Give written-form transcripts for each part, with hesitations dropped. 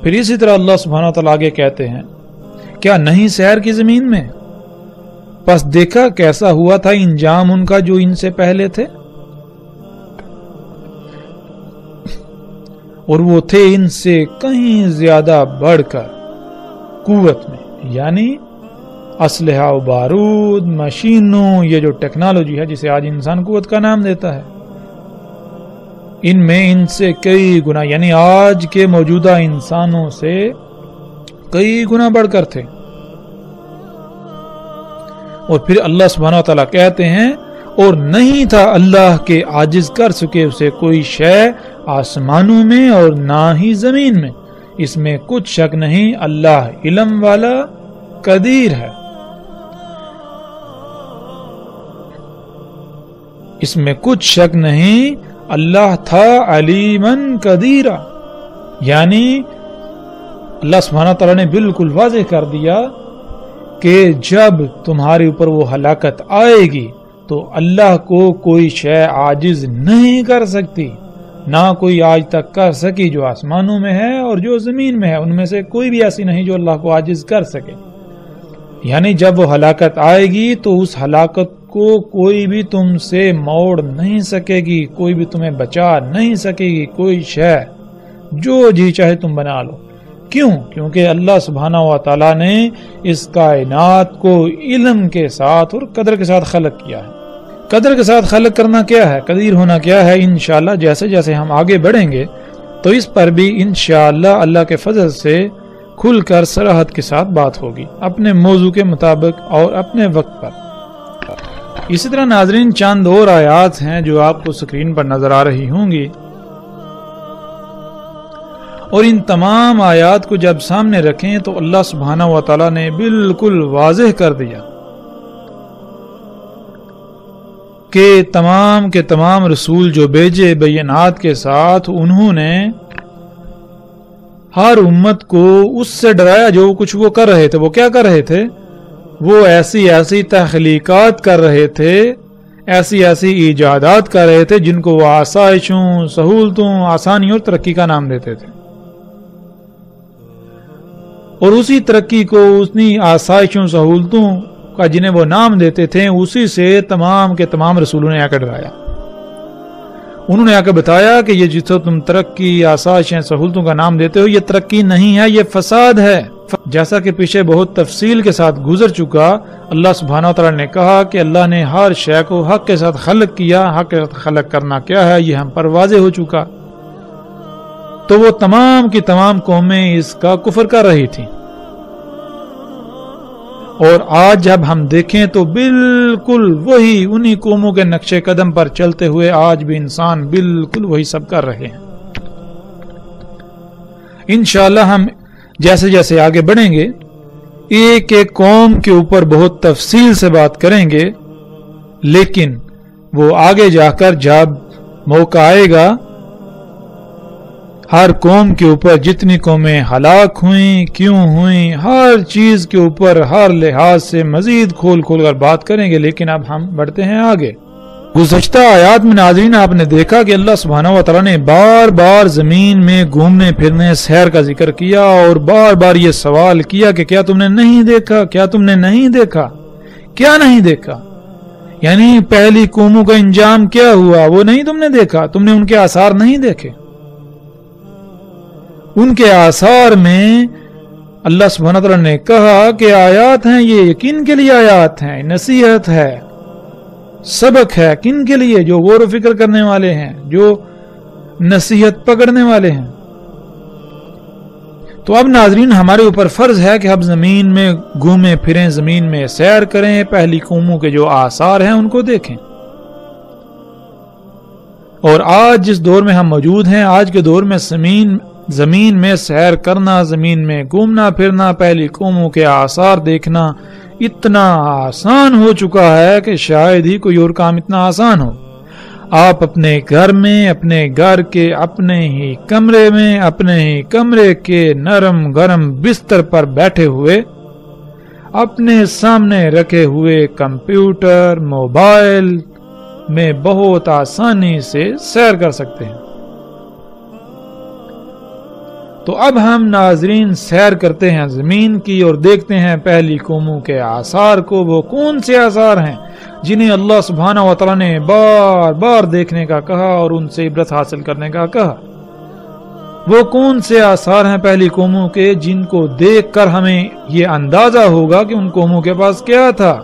پھر اسی طرح اللہ سبحانہ وتعالی آگے کہتے ہیں کیا نہیں سیر کی زمین میں، پس دیکھا کیسا ہوا تھا انجام ان کا جو ان سے پہلے تھے، اور وہ تھے ان سے کہیں زیادہ بڑھ کر قوت میں، یعنی اسلحہ و بارود، مشینوں، یہ جو ٹیکنالوجی ہے جسے آج انسان قوت کا نام دیتا ہے، ان میں ان سے کئی گنا، یعنی آج کے موجودہ انسانوں سے کئی گنا بڑھ کر تھے۔ اور پھر اللہ سبحانہ وتعالی کہتے ہیں اور نہیں تھا اللہ کے عاجز کر سکے اسے کوئی شے آسمانوں میں اور نہ ہی زمین میں، اس میں کچھ شک نہیں اللہ علم والا قدیر ہے، اس میں کچھ شک نہیں اللہ تھا علیمن قدیرہ، یعنی اللہ سبحانہ تعالیٰ نے بالکل واضح کر دیا کہ جب تمہارے اوپر وہ ہلاکت آئے گی تو اللہ کو کوئی شے عاجز نہیں کر سکتی، نہ کوئی آج تک کر سکی جو آسمانوں میں ہے اور جو زمین میں ہے، ان میں سے کوئی بھی ایسی نہیں جو اللہ کو عاجز کر سکے۔ یعنی جب وہ ہلاکت آئے گی تو اس ہلاکت کو کوئی بھی تم سے موڑ نہیں سکے گی، کوئی بھی تمہیں بچا نہیں سکے گی، کوئی شے جو جی چاہے تم بنا لو۔ کیوں؟ کیونکہ اللہ سبحانہ و تعالیٰ نے اس کائنات کو علم کے ساتھ اور قدر کے ساتھ خلق کیا ہے۔ قدر کے ساتھ خلق کرنا کیا ہے، قدیر ہونا کیا ہے، انشاءاللہ جیسے جیسے ہم آگے بڑھیں گے تو اس پر بھی انشاءاللہ اللہ کے فضل سے کھل کر صراحت کے ساتھ بات ہوگی اپنے موضوع کے مطابق اور اپنے وقت پر۔ اسی طرح ناظرین چند اور آیات ہیں جو آپ کو سکرین پر نظر آ رہی ہوں گی، اور ان تمام آیات کو جب سامنے رکھیں تو اللہ سبحانہ و تعالیٰ نے بالکل واضح کر دیا کہ تمام کے تمام رسول جو بھیجے بینات کے ساتھ، انہوں نے ہر امت کو اس سے ڈرایا جو کچھ وہ کر رہے تھے۔ وہ کیا کر رہے تھے؟ وہ ایسی تخلیقات کر رہے تھے، ایسی ایجادات کر رہے تھے جن کو وہ آسائشوں، سہولتوں، آسانی اور ترقی کا نام دیتے تھے، اور اسی ترقی کو، اسی آسائشوں، سہولتوں کا جنہیں وہ نام دیتے تھے، اسی سے تمام کے تمام رسولوں نے آ کر ڈرایا۔ انہوں نے آ کر بتایا کہ یہ جسے تم ترقی، آسائشیں، سہولتوں کا نام دیتے ہو، یہ ترقی نہیں ہے، یہ فساد ہے۔ جیسا کہ پیچھے بہت تفصیل کے ساتھ گزر چکا، اللہ سبحانہ وتعالی نے کہا کہ اللہ نے ہر شے کو حق کے ساتھ خلق کیا، حق کے ساتھ خلق کرنا کیا ہے یہ ہم پر واضح ہو چکا۔ تو وہ تمام کی تمام قومیں اس کا کفر کر رہی تھیں، اور آج جب ہم دیکھیں تو بالکل وہی انہی قوموں کے نقش قدم پر چلتے ہوئے آج بھی انسان بالکل وہی سب کر رہے ہیں۔ انشاءاللہ ہم جیسے جیسے آگے بڑھیں گے ایک ایک قوم کے اوپر بہت تفصیل سے بات کریں گے، لیکن وہ آگے جا کر جب موقع آئے گا ہر قوم کے اوپر جتنی قومیں ہلاک ہوئیں، کیوں ہوئیں، ہر چیز کے اوپر ہر لحاظ سے مزید کھول کھول کر بات کریں گے۔ لیکن اب ہم بڑھتے ہیں آگے۔ گزشتہ آیات میں ناظرین آپ نے دیکھا کہ اللہ سبحانہ و تعالیٰ نے بار بار زمین میں گھومنے پھرنے، سیر کا ذکر کیا، اور بار بار یہ سوال کیا کہ کیا تم نے نہیں دیکھا، کیا تم نے نہیں دیکھا، کیا نہیں دیکھا؟ یعنی پہلی قوموں کا انجام کیا ہوا وہ نہیں تم نے دیکھا، تم نے ان کے آثار نہیں دیکھے۔ ان کے آثار میں اللہ سبحانہ تعالیٰ نے کہا کہ آیات ہیں، یہ کن کے لیے آیات ہیں، نصیحت ہے، سبق ہے، کن کے لیے؟ جو غور و فکر کرنے والے ہیں، جو نصیحت پکڑنے والے ہیں۔ تو اب ناظرین ہمارے اوپر فرض ہے کہ اب زمین میں گھومیں پھریں، زمین میں سیر کریں، پہلی قوموں کے جو آثار ہیں ان کو دیکھیں۔ اور آج جس دور میں ہم موجود ہیں، آج کے دور میں زمین میں سیر کرنا، زمین میں گھومنا پھرنا، پہلی قوموں کے آثار دیکھنا اتنا آسان ہو چکا ہے کہ شاید ہی کوئی اور کام اتنا آسان ہو۔ آپ اپنے گھر میں، اپنے گھر کے اپنے ہی کمرے میں، اپنے ہی کمرے کے نرم گرم بستر پر بیٹھے ہوئے، اپنے سامنے رکھے ہوئے کمپیوٹر، موبائل میں بہت آسانی سے سیر کر سکتے ہیں۔ تو اب ہم ناظرین سیر کرتے ہیں زمین کی اور دیکھتے ہیں پہلی قوموں کے آثار کو. وہ کون سے آثار ہیں جنہیں اللہ سبحانہ و تعالیٰ نے بار بار دیکھنے کا کہا اور ان سے عبرت حاصل کرنے کا کہا؟ وہ کون سے آثار ہیں پہلی قوموں کے جن کو دیکھ کر ہمیں یہ اندازہ ہوگا کہ ان قوموں کے پاس کیا تھا؟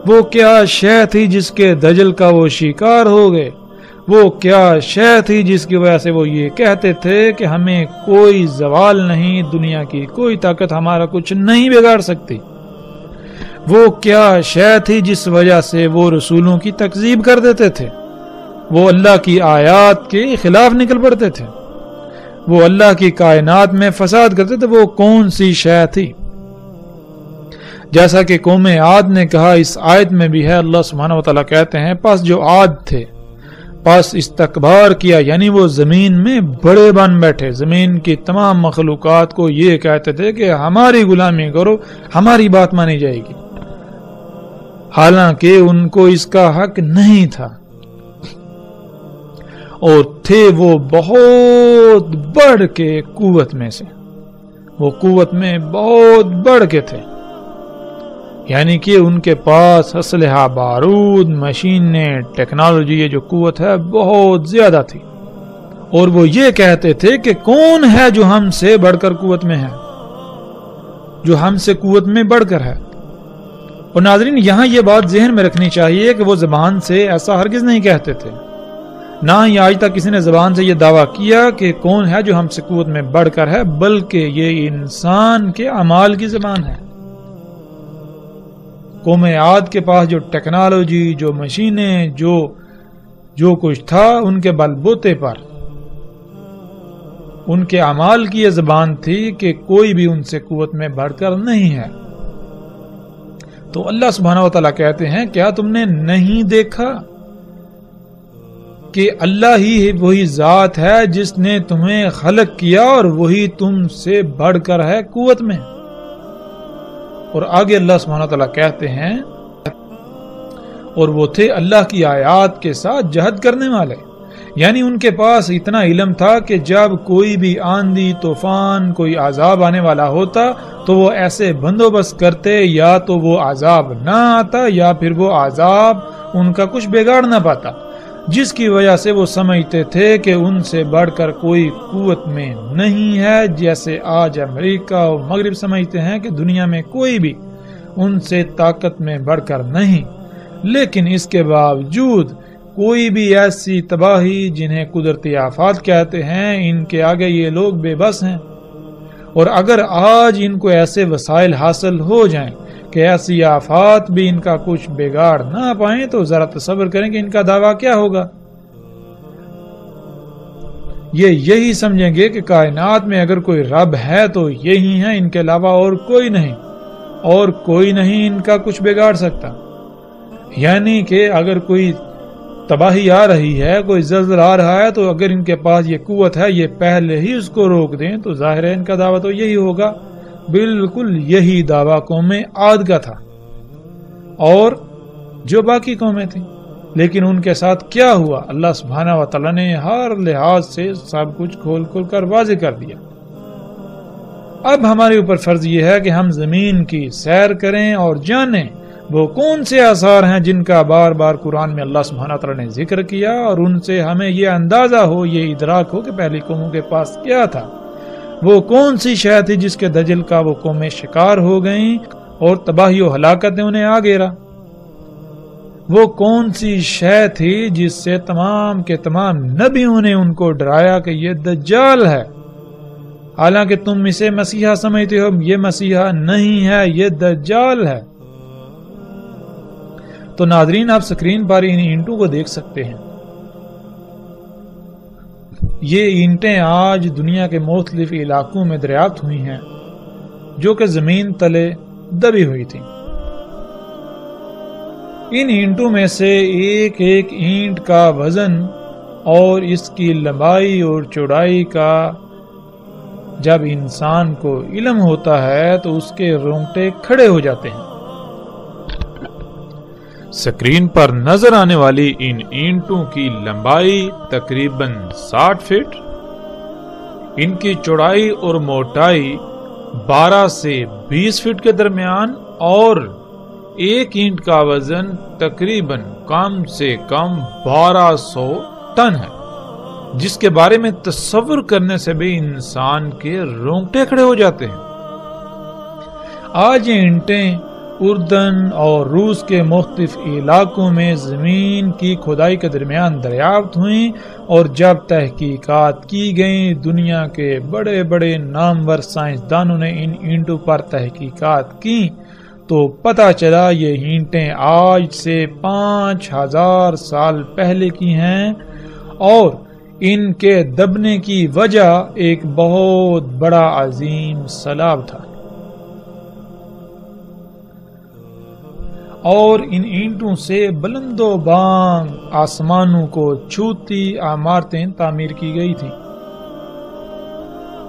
وہ کیا شے تھی جس کے دجل کا وہ شکار ہو گئے؟ وہ کیا شے تھی جس کی وجہ سے وہ یہ کہتے تھے کہ ہمیں کوئی زوال نہیں، دنیا کی کوئی طاقت ہمارا کچھ نہیں بگاڑ سکتی؟ وہ کیا شے تھی جس وجہ سے وہ رسولوں کی تکذیب کر دیتے تھے؟ وہ اللہ کی آیات کے خلاف نکل پڑتے تھے، وہ اللہ کی کائنات میں فساد کرتے تھے. وہ کون سی شے تھی؟ جیسا کہ قوم عاد نے کہا، اس آیت میں بھی ہے. اللہ سبحانہ و تعالیٰ کہتے ہیں پس جو عاد تھے پس استکبار کیا، یعنی وہ زمین میں بڑے بن بیٹھے، زمین کی تمام مخلوقات کو یہ کہتے تھے کہ ہماری غلامی کرو، ہماری بات مانی جائے گی، حالانکہ ان کو اس کا حق نہیں تھا. اور تھے وہ بہت بڑھ کے قوت میں سے، وہ قوت میں بہت بڑھ کے تھے، یعنی کہ ان کے پاس اسلحہ، بارود، مشینیں، ٹیکنالوجی، یہ جو قوت ہے بہت زیادہ تھی. اور وہ یہ کہتے تھے کہ کون ہے جو ہم سے بڑھ کر قوت میں ہے، جو ہم سے قوت میں بڑھ کر ہے. اور ناظرین یہاں یہ بات ذہن میں رکھنی چاہیے کہ وہ زبان سے ایسا ہرگز نہیں کہتے تھے، نہ ہی آج تک کسی نے زبان سے یہ دعویٰ کیا کہ کون ہے جو ہم سے قوت میں بڑھ کر ہے، بلکہ یہ انسان کے اعمال کی زبان ہے. قوم عاد کے پاس جو ٹیکنالوجی، جو مشینیں، جو کچھ تھا، ان کے بل بوتے پر ان کے اعمال کی یہ زبان تھی کہ کوئی بھی ان سے قوت میں بڑھ کر نہیں ہے. تو اللہ سبحانہ و تعالیٰ کہتے ہیں کیا تم نے نہیں دیکھا کہ اللہ ہی وہی ذات ہے جس نے تمہیں خلق کیا اور وہی تم سے بڑھ کر ہے قوت میں. اور آگے اللہ سبحانہ تعالیٰ کہتے ہیں اور وہ تھے اللہ کی آیات کے ساتھ جہد کرنے والے، یعنی ان کے پاس اتنا علم تھا کہ جب کوئی بھی آندھی، طوفان، کوئی عذاب آنے والا ہوتا تو وہ ایسے بندوبست کرتے یا تو وہ عذاب نہ آتا یا پھر وہ عذاب ان کا کچھ بگاڑ نہ پاتا، جس کی وجہ سے وہ سمجھتے تھے کہ ان سے بڑھ کر کوئی قوت میں نہیں ہے. جیسے آج امریکہ اور مغرب سمجھتے ہیں کہ دنیا میں کوئی بھی ان سے طاقت میں بڑھ کر نہیں، لیکن اس کے باوجود کوئی بھی ایسی تباہی جنہیں قدرتی آفات کہتے ہیں، ان کے آگے یہ لوگ بے بس ہیں. اور اگر آج ان کو ایسے وسائل حاصل ہو جائیں کہ ایسی آفات بھی ان کا کچھ بگاڑ نہ پائیں تو ذرا تصور کریں کہ ان کا دعویٰ کیا ہوگا. یہ یہی سمجھیں گے کہ کائنات میں اگر کوئی رب ہے تو یہی ہے، ان کے علاوہ اور کوئی نہیں، اور کوئی نہیں ان کا کچھ بگاڑ سکتا. یعنی کہ اگر کوئی تباہی آ رہی ہے، کوئی زلزلہ آ رہا ہے، تو اگر ان کے پاس یہ قوت ہے یہ پہلے ہی اس کو روک دیں تو ظاہر ہے ان کا دعویٰ تو یہی ہوگا. بالکل یہی دعویٰ قوم عاد کا تھا اور جو باقی قومیں تھیں. لیکن ان کے ساتھ کیا ہوا؟ اللہ سبحانہ و تعالیٰ نے ہر لحاظ سے سب کچھ کھول کر واضح کر دیا. اب ہمارے اوپر فرض یہ ہے کہ ہم زمین کی سیر کریں اور جانیں وہ کون سے آثار ہیں جن کا بار بار قرآن میں اللہ سبحانہ تعالیٰ نے ذکر کیا، اور ان سے ہمیں یہ اندازہ ہو، یہ ادراک ہو کہ پہلی قوموں کے پاس کیا تھا. وہ کون سی شے تھی جس کے دجل کا وہ قومیں شکار ہو گئیں اور تباہی و ہلاکت نے انہیں آ گھیرا. وہ کون سی شے تھی جس سے تمام کے تمام نبیوں نے ان کو ڈرایا کہ یہ دجال ہے، حالانکہ تم اسے مسیحا سمجھتے ہو، یہ مسیحا نہیں ہے، یہ دجال ہے. تو ناظرین آپ سکرین پر ان اینٹوں کو دیکھ سکتے ہیں. یہ اینٹیں آج دنیا کے مختلف علاقوں میں دریافت ہوئی ہیں جو کہ زمین تلے دبی ہوئی تھی. ان اینٹوں میں سے ایک ایک اینٹ کا وزن اور اس کی لمبائی اور چوڑائی کا جب انسان کو علم ہوتا ہے تو اس کے رونگٹے کھڑے ہو جاتے ہیں. سکرین پر نظر آنے والی ان اینٹوں کی لمبائی تقریباً 60 فٹ، ان کی چوڑائی اور موٹائی 12 سے 20 فٹ کے درمیان اور ایک اینٹ کا وزن تقریباً کم سے کم 1200 ٹن ہے، جس کے بارے میں تصور کرنے سے بھی انسان کے رونگٹے کھڑے ہو جاتے ہیں۔ آج یہ اینٹیں اردن اور روس کے مختلف علاقوں میں زمین کی کھدائی کے درمیان دریافت ہوئیں، اور جب تحقیقات کی گئیں دنیا کے بڑے بڑے نامور سائنسدانوں نے ان اینٹوں پر تحقیقات کی تو پتہ چلا یہ اینٹیں آج سے 5000 سال پہلے کی ہیں، اور ان کے دبنے کی وجہ ایک بہت بڑا عظیم سیلاب تھا، اور ان اینٹوں سے بلند و بانگ آسمانوں کو چھوتی عمارتیں تعمیر کی گئی تھیں۔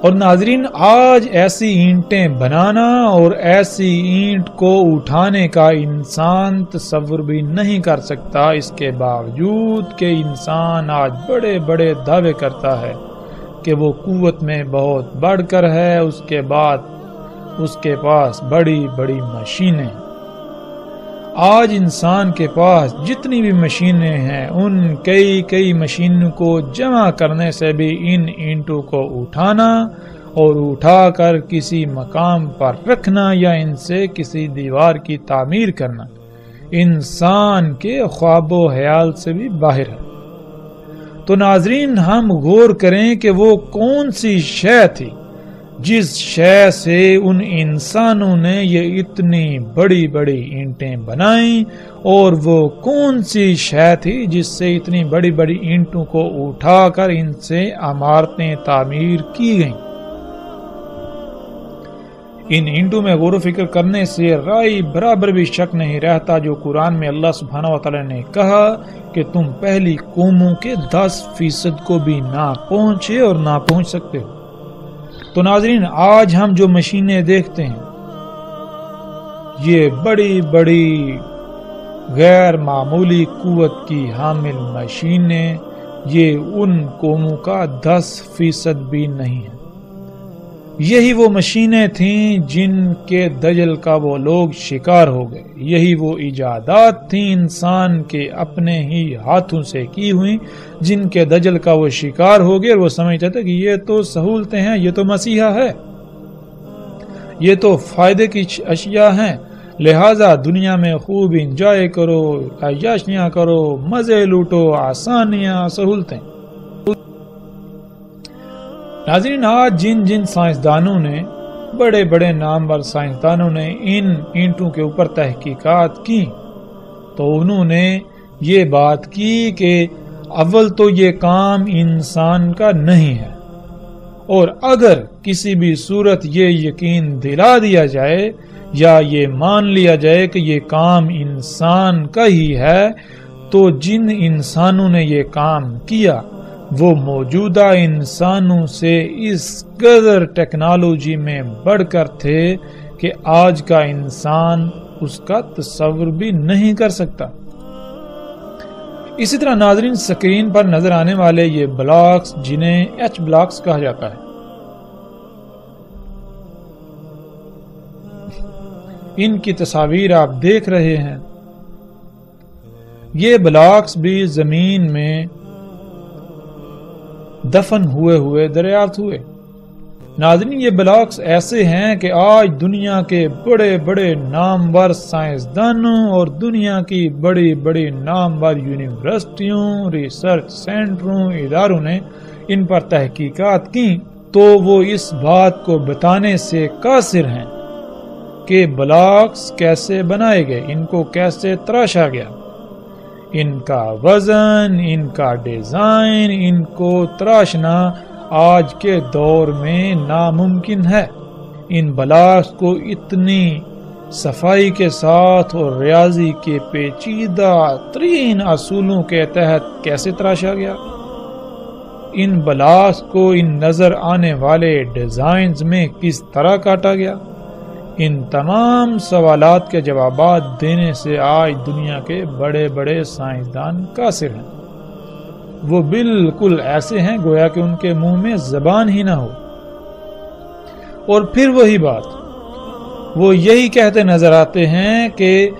اور ناظرین، آج ایسی اینٹیں بنانا اور ایسی اینٹ کو اٹھانے کا انسان تصور بھی نہیں کر سکتا، اس کے باوجود کہ انسان آج بڑے بڑے دعوے کرتا ہے کہ وہ قوت میں بہت بڑھ کر ہے، اس کے بعد اس کے پاس بڑی بڑی مشینیں۔ آج انسان کے پاس جتنی بھی مشینیں ہیں ان کئی مشینوں کو جمع کرنے سے بھی ان اینٹوں کو اٹھانا اور اٹھا کر کسی مقام پر رکھنا یا ان سے کسی دیوار کی تعمیر کرنا انسان کے خواب و خیال سے بھی باہر ہے۔ تو ناظرین، ہم غور کریں کہ وہ کون سی شے تھی جس شے سے ان انسانوں نے یہ اتنی بڑی بڑی اینٹیں بنائیں، اور وہ کون سی شے تھی جس سے اتنی بڑی بڑی اینٹوں کو اٹھا کر ان سے عمارتیں تعمیر کی گئیں۔ ان اینٹوں میں غور و فکر کرنے سے رائی برابر بھی شک نہیں رہتا جو قرآن میں اللہ سبحانہ وتعالی نے کہا کہ تم پہلی قوموں کے 10% کو بھی نہ پہنچے اور نہ پہنچ سکتے ہو۔ تو ناظرین، آج ہم جو مشینیں دیکھتے ہیں یہ بڑی بڑی غیر معمولی قوت کی حامل مشینیں، یہ ان قوموں کا 10% بھی نہیں ہے۔ یہی وہ مشینیں تھیں جن کے دجل کا وہ لوگ شکار ہو گئے، یہی وہ ایجادات تھیں انسان کے اپنے ہی ہاتھوں سے کی ہوئی جن کے دجل کا وہ شکار ہو گئے، اور وہ سمجھتے تھے کہ یہ تو سہولتیں ہیں، یہ تو مسیحا ہے، یہ تو فائدے کی اشیاء ہیں، لہذا دنیا میں خوب انجوائے کرو، عیاشیاں کرو، مزے لوٹو، آسانیاں، سہولتیں۔ ناظرین، آج جن سائنسدانوں نے، بڑے بڑے نامور سائنسدانوں نے ان اینٹوں کے اوپر تحقیقات کی تو انہوں نے یہ بات کی کہ اول تو یہ کام انسان کا نہیں ہے، اور اگر کسی بھی صورت یہ یقین دلا دیا جائے یا یہ مان لیا جائے کہ یہ کام انسان کا ہی ہے تو جن انسانوں نے یہ کام کیا وہ موجودہ انسانوں سے اس قدر ٹیکنالوجی میں بڑھ کر تھے کہ آج کا انسان اس کا تصور بھی نہیں کر سکتا۔ اسی طرح ناظرین، سکرین پر نظر آنے والے یہ بلاکس جنہیں ایچ بلاکس کہا جاتا ہے، ان کی تصاویر آپ دیکھ رہے ہیں۔ یہ بلاکس بھی زمین میں دفن ہوئے دریافت ہوئے۔ ناظرین، یہ بلاکس ایسے ہیں کہ آج دنیا کے بڑے بڑے نامور سائنسدانوں اور دنیا کی بڑی بڑی نامور یونیورسٹیوں، ریسرچ سینٹروں، اداروں نے ان پر تحقیقات کی تو وہ اس بات کو بتانے سے قاصر ہیں کہ بلاکس کیسے بنائے گئے، ان کو کیسے تراشا گیا، ان کا وزن، ان کا ڈیزائن، ان کو تراشنا آج کے دور میں ناممکن ہے۔ ان بلاکس کو اتنی صفائی کے ساتھ اور ریاضی کے پیچیدہ ترین اصولوں کے تحت کیسے تراشا گیا، ان بلاکس کو ان نظر آنے والے ڈیزائنز میں کس طرح کاٹا گیا، ان تمام سوالات کے جوابات دینے سے آج دنیا کے بڑے بڑے سائنسدان قاصر ہیں۔ وہ بالکل ایسے ہیں گویا کہ ان کے منہ میں زبان ہی نہ ہو۔ اور پھر وہی بات وہ یہی کہتے نظر آتے ہیں کہ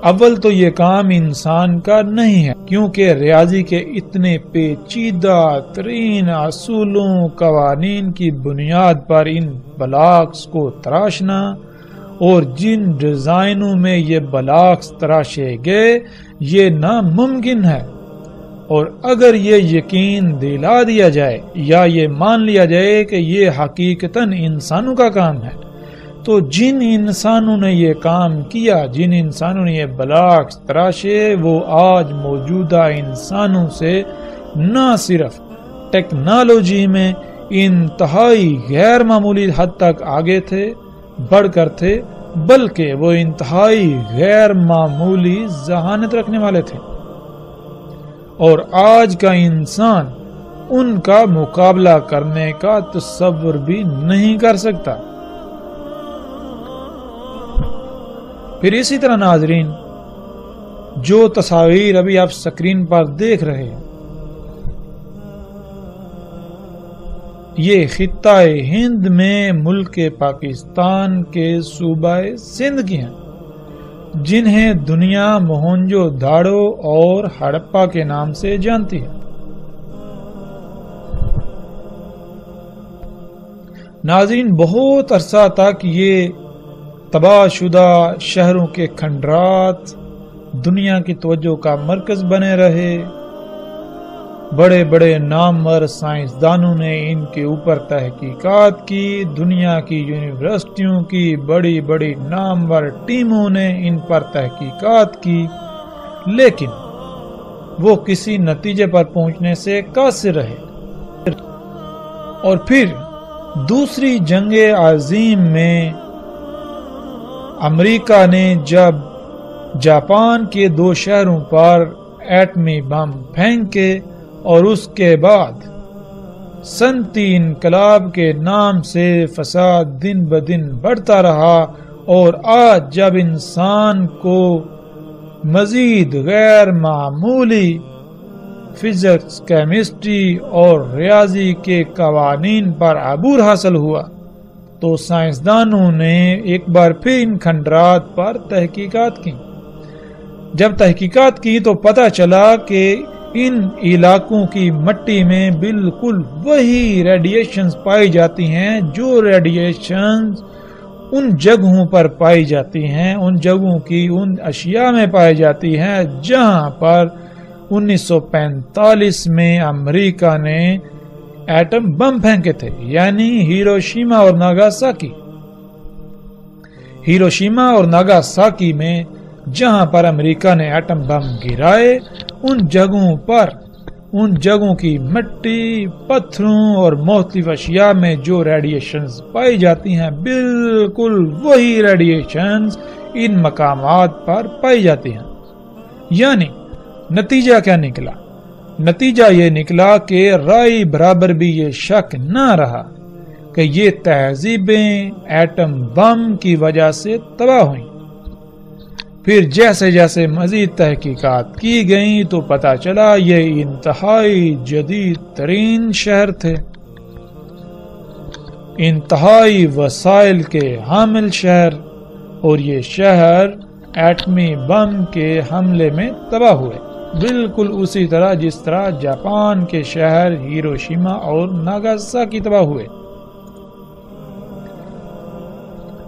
اول تو یہ کام انسان کا نہیں ہے، کیونکہ ریاضی کے اتنے پیچیدہ ترین اصولوں قوانین کی بنیاد پر ان بلاکس کو تراشنا اور جن ڈیزائنوں میں یہ بلاکس تراشے گئے یہ ناممکن ہے۔ اور اگر یہ یقین دلا دیا جائے یا یہ مان لیا جائے کہ یہ حقیقتاً انسانوں کا کام ہے، تو جن انسانوں نے یہ کام کیا، جن انسانوں نے یہ بلاکس تراشے، وہ آج موجودہ انسانوں سے نہ صرف ٹیکنالوجی میں انتہائی غیر معمولی حد تک آگے تھے، بڑھ کر تھے، بلکہ وہ انتہائی غیر معمولی ذہانت رکھنے والے تھے، اور آج کا انسان ان کا مقابلہ کرنے کا تصور بھی نہیں کر سکتا۔ پھر اسی طرح ناظرین، جو تصاویر ابھی آپ سکرین پر دیکھ رہے ہیں، یہ خطہ ہند میں ملک پاکستان کے صوبہ سندھ کی ہیں، جنہیں دنیا موہنجو داڑو اور ہڑپا کے نام سے جانتی ہے۔ ناظرین، بہت عرصہ تک یہ تباہ شدہ شہروں کے کھنڈرات دنیا کی توجہ کا مرکز بنے رہے۔ بڑے بڑے نامور سائنسدانوں نے ان کے اوپر تحقیقات کی، دنیا کی یونیورسٹیوں کی بڑی بڑی نامور ٹیموں نے ان پر تحقیقات کی، لیکن وہ کسی نتیجے پر پہنچنے سے قاصر رہے۔ اور پھر دوسری جنگ عظیم میں امریکہ نے جب جاپان کے 2 شہروں پر ایٹمی بم پھینکے اور اس کے بعد صنعتی انقلاب کے نام سے فساد دن بدن بڑھتا رہا، اور آج جب انسان کو مزید غیر معمولی فزکس، کیمسٹری اور ریاضی کے قوانین پر عبور حاصل ہوا، تو سائنسدانوں نے ایک بار پھر ان کھنڈرات پر تحقیقات کی۔ جب تحقیقات کی تو پتہ چلا کہ ان علاقوں کی مٹی میں بالکل وہی ریڈیشنز پائی جاتی ہیں جو ریڈیشنز ان جگہوں پر پائی جاتی ہیں، ان جگہوں کی ان اشیاء میں پائی جاتی ہیں جہاں پر 1945 میں امریکہ نے ایٹم بم پھینکے تھے، یعنی ہیروشیما اور ناگاساکی۔ ہیروشیما اور ناگاساکی میں جہاں پر امریکہ نے ایٹم بم گرائے، ان جگہوں کی مٹی، پتھروں اور مختلف اشیاء میں جو ریڈیشنز پائی جاتی ہیں، بالکل وہی ریڈیشنز ان مقامات پر پائی جاتی ہیں۔ یعنی نتیجہ کیا نکلا؟ نتیجہ یہ نکلا کہ رائے برابر بھی یہ شک نہ رہا کہ یہ تہذیبیں ایٹم بم کی وجہ سے تباہ ہوئیں۔ پھر جیسے جیسے مزید تحقیقات کی گئیں تو پتہ چلا یہ انتہائی جدید ترین شہر تھے، انتہائی وسائل کے حامل شہر، اور یہ شہر ایٹمی بم کے حملے میں تباہ ہوئے، بالکل اسی طرح جس طرح جاپان کے شہر ہیروشیما اور ناگاساکی تباہ ہوئے۔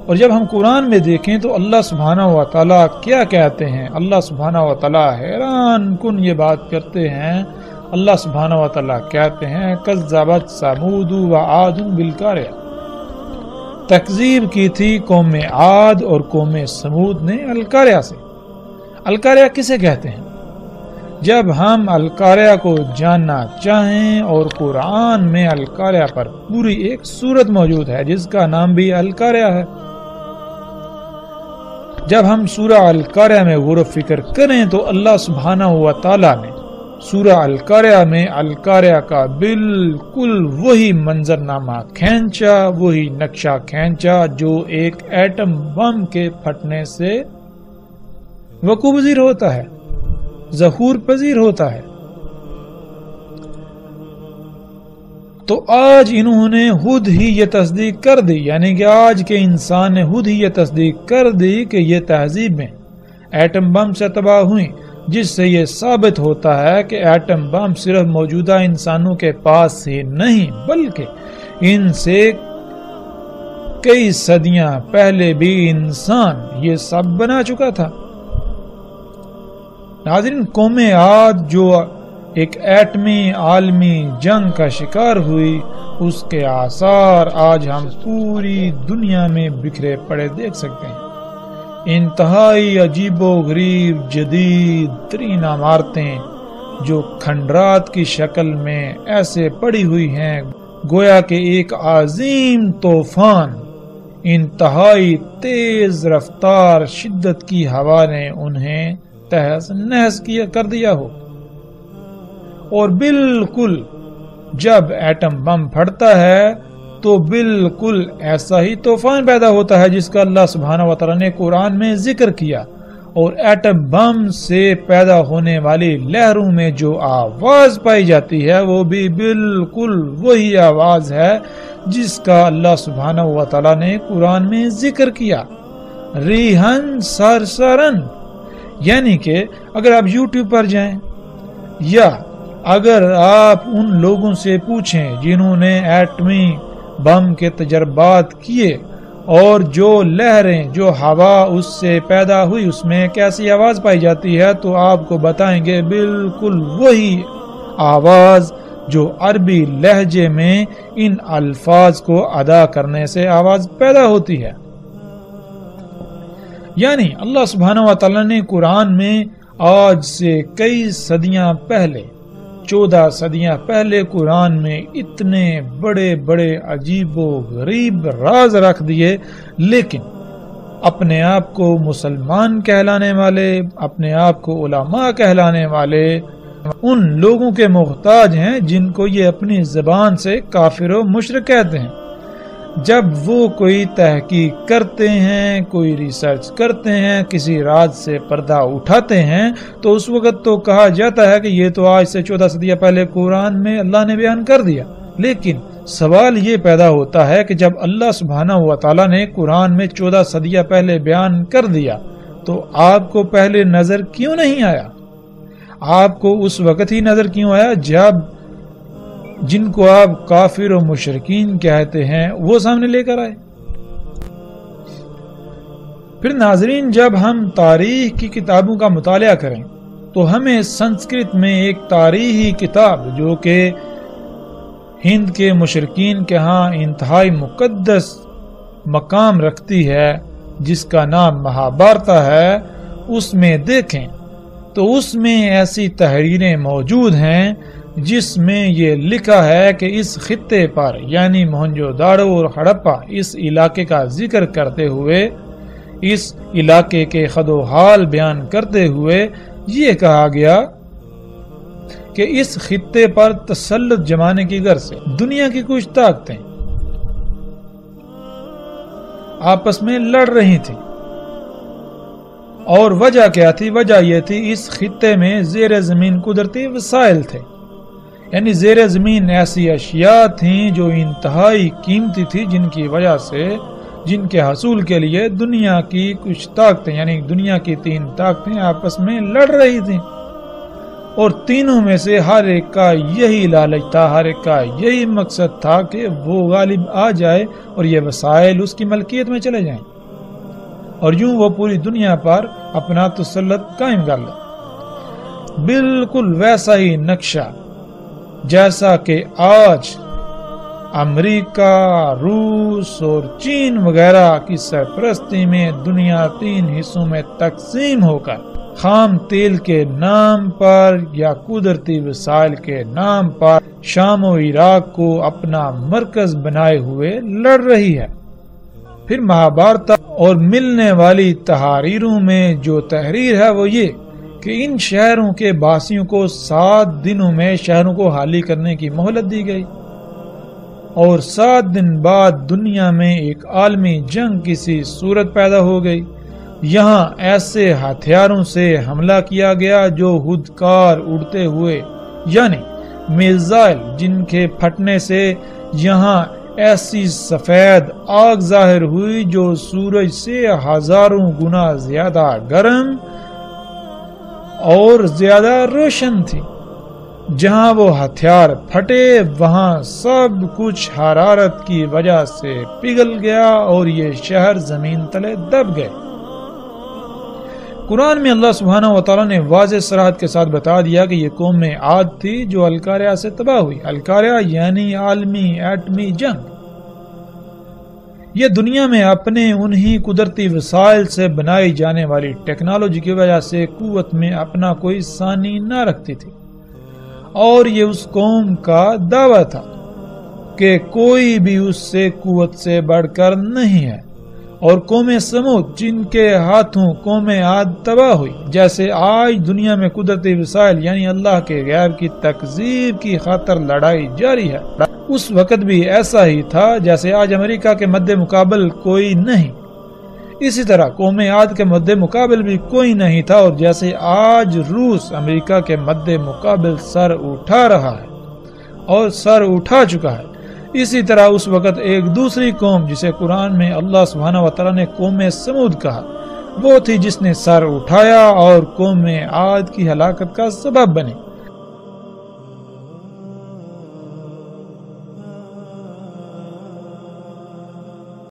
اور جب ہم قرآن میں دیکھیں تو اللہ سبحانہ و تعالیٰ کیا کہتے ہیں؟ اللہ سبحانہ و تعالیٰ حیران کن یہ بات کرتے ہیں۔ اللہ سبحانہ و تعالیٰ کہتے ہیں کذبت ثمود و عاد بالقاریہ، تکذیب کی تھی قوم عاد اور قوم ثمود نے القاریہ سے۔ القاریہ کسے کہتے ہیں؟ جب ہم القاریہ کو جاننا چاہیں، اور قرآن میں القاریہ پر پوری ایک سورت موجود ہے جس کا نام بھی القاریہ ہے، جب ہم سورہ القاریہ میں غور و فکر کریں تو اللہ سبحانہ و تعالیٰ نے سورہ القاریہ میں القاریہ کا بالکل وہی منظرنامہ کھینچا، وہی نقشہ کھینچا جو ایک ایٹم بم کے پھٹنے سے وقوع پذیر ہوتا ہے، ظہور پذیر ہوتا ہے۔ تو آج انہوں نے خود ہی یہ تصدیق کر دی، یعنی کہ آج کے انسان نے خود ہی یہ تصدیق کر دی کہ یہ تہذیبیں ایٹم بم سے تباہ ہوئیں، جس سے یہ ثابت ہوتا ہے کہ ایٹم بم صرف موجودہ انسانوں کے پاس ہی نہیں بلکہ ان سے کئی صدیاں پہلے بھی انسان یہ سب بنا چکا تھا۔ ناظرین، قوم عاد جو ایک ایٹمی عالمی جنگ کا شکار ہوئی، اس کے آثار آج ہم پوری دنیا میں بکھرے پڑے دیکھ سکتے ہیں۔ انتہائی عجیب و غریب جدید ترین عمارتیں جو کھنڈرات کی شکل میں ایسے پڑی ہوئی ہیں گویا کہ ایک عظیم طوفان انتہائی تیز رفتار شدت کی ہوا نے انہیں تہس نہس کر دیا ہو۔ اور بالکل جب ایٹم بم پھٹتا ہے تو بالکل ایسا ہی طوفان پیدا ہوتا ہے جس کا اللہ سبحانہ و تعالی نے قرآن میں ذکر کیا، اور ایٹم بم سے پیدا ہونے والی لہروں میں جو آواز پائی جاتی ہے وہ بھی بالکل وہی آواز ہے جس کا اللہ سبحانہ و تعالی نے قرآن میں ذکر کیا، ریحن سرسرن۔ یعنی کہ اگر آپ یوٹیوب پر جائیں یا اگر آپ ان لوگوں سے پوچھیں جنہوں نے ایٹمی بم کے تجربات کیے اور جو لہریں جو ہوا اس سے پیدا ہوئی اس میں کیسی آواز پائی جاتی ہے، تو آپ کو بتائیں گے بالکل وہی آواز جو عربی لہجے میں ان الفاظ کو ادا کرنے سے آواز پیدا ہوتی ہے۔ یعنی اللہ سبحانہ و تعالی نے قرآن میں آج سے کئی صدیاں پہلے 14 صدیاں پہلے قرآن میں اتنے بڑے بڑے عجیب و غریب راز رکھ دیے، لیکن اپنے آپ کو مسلمان کہلانے والے، اپنے آپ کو علماء کہلانے والے ان لوگوں کے محتاج ہیں جن کو یہ اپنی زبان سے کافر و مشرک کہتے ہیں۔ جب وہ کوئی تحقیق کرتے ہیں، کوئی ریسرچ کرتے ہیں، کسی راز سے پردہ اٹھاتے ہیں، تو اس وقت تو کہا جاتا ہے کہ یہ تو آج سے 14 صدیاں پہلے قرآن میں اللہ نے بیان کر دیا۔ لیکن سوال یہ پیدا ہوتا ہے کہ جب اللہ سبحانہ و تعالی نے قرآن میں 14 صدیاں پہلے بیان کر دیا تو آپ کو پہلے نظر کیوں نہیں آیا؟ آپ کو اس وقت ہی نظر کیوں آیا جب جن کو آپ کافر و مشرکین کہتے ہیں وہ سامنے لے کر آئے؟ پھر ناظرین، جب ہم تاریخ کی کتابوں کا مطالعہ کریں تو ہمیں سنسکرت میں ایک تاریخی کتاب جو کہ ہند کے مشرکین کے ہاں انتہائی مقدس مقام رکھتی ہے، جس کا نام مہابھارتا ہے، اس میں دیکھیں تو اس میں ایسی تحریریں موجود ہیں جس میں یہ لکھا ہے کہ اس خطے پر یعنی موہنجو داڑو اور ہڑپا اس علاقے کا ذکر کرتے ہوئے، اس علاقے کے خد و حال بیان کرتے ہوئے یہ کہا گیا کہ اس خطے پر تسلط جمانے کی غرض سے دنیا کی کچھ طاقتیں آپس میں لڑ رہی تھیں، اور وجہ کیا تھی؟ وجہ یہ تھی اس خطے میں زیر زمین قدرتی وسائل تھے، یعنی زیر زمین ایسی اشیاء تھیں جو انتہائی قیمتی تھی، جن کی وجہ سے، جن کے حصول کے لیے دنیا کی کچھ طاقتیں یعنی دنیا کی 3 طاقتیں آپس میں لڑ رہی تھیں، اور تینوں میں سے ہر ایک کا یہی لالچ تھا، ہر ایک کا یہی مقصد تھا کہ وہ غالب آ جائے اور یہ وسائل اس کی ملکیت میں چلے جائیں، اور یوں وہ پوری دنیا پر اپنا تسلط قائم کر لے۔ بالکل ویسا ہی نقشہ جیسا کہ آج امریکہ، روس اور چین وغیرہ کی سرپرستی میں دنیا 3 حصوں میں تقسیم ہو کر خام تیل کے نام پر یا قدرتی وسائل کے نام پر شام و عراق کو اپنا مرکز بنائے ہوئے لڑ رہی ہے۔ پھر مہابھارت اور ملنے والی تحریروں میں جو تحریر ہے وہ یہ کہ ان شہروں کے باسیوں کو 7 دنوں میں شہروں کو خالی کرنے کی مہلت دی گئی، اور 7 دن بعد دنیا میں ایک عالمی جنگ کسی صورت پیدا ہو گئی۔ یہاں ایسے ہتھیاروں سے حملہ کیا گیا جو خودکار اڑتے ہوئے یعنی میزائل جن کے پھٹنے سے یہاں ایسی سفید آگ ظاہر ہوئی جو سورج سے ہزاروں گنا زیادہ گرم اور زیادہ روشن تھی۔ جہاں وہ ہتھیار پھٹے وہاں سب کچھ حرارت کی وجہ سے پگھل گیا اور یہ شہر زمین تلے دب گئے۔ قرآن میں اللہ سبحانہ وتعالی نے واضح صراحت کے ساتھ بتا دیا کہ یہ قوم عاد تھی جو القاریہ سے تباہ ہوئی۔ القاریہ یعنی عالمی ایٹمی جنگ۔ یہ دنیا میں اپنے انہی قدرتی وسائل سے بنائی جانے والی ٹیکنالوجی کی وجہ سے قوت میں اپنا کوئی ثانی نہ رکھتی تھی، اور یہ اس قوم کا دعویٰ تھا کہ کوئی بھی اس سے قوت سے بڑھ کر نہیں ہے۔ اور قوم سمود جن کے ہاتھوں قوم عاد تباہ ہوئی، جیسے آج دنیا میں قدرتی وسائل یعنی اللہ کے غیر کی تکذیب کی خاطر لڑائی جاری ہے، اس وقت بھی ایسا ہی تھا جیسے آج امریکہ کے مد مقابل کوئی نہیں، اسی طرح قوم عاد کے مد مقابل بھی کوئی نہیں تھا، اور جیسے آج روس امریکہ کے مد مقابل سر اٹھا رہا ہے اور سر اٹھا چکا ہے، اسی طرح اس وقت ایک دوسری قوم جسے قرآن میں اللہ سبحانہ وتعالی نے قوم سمود کہا، وہ تھی جس نے سر اٹھایا اور قوم عاد کی ہلاکت کا سبب بنی۔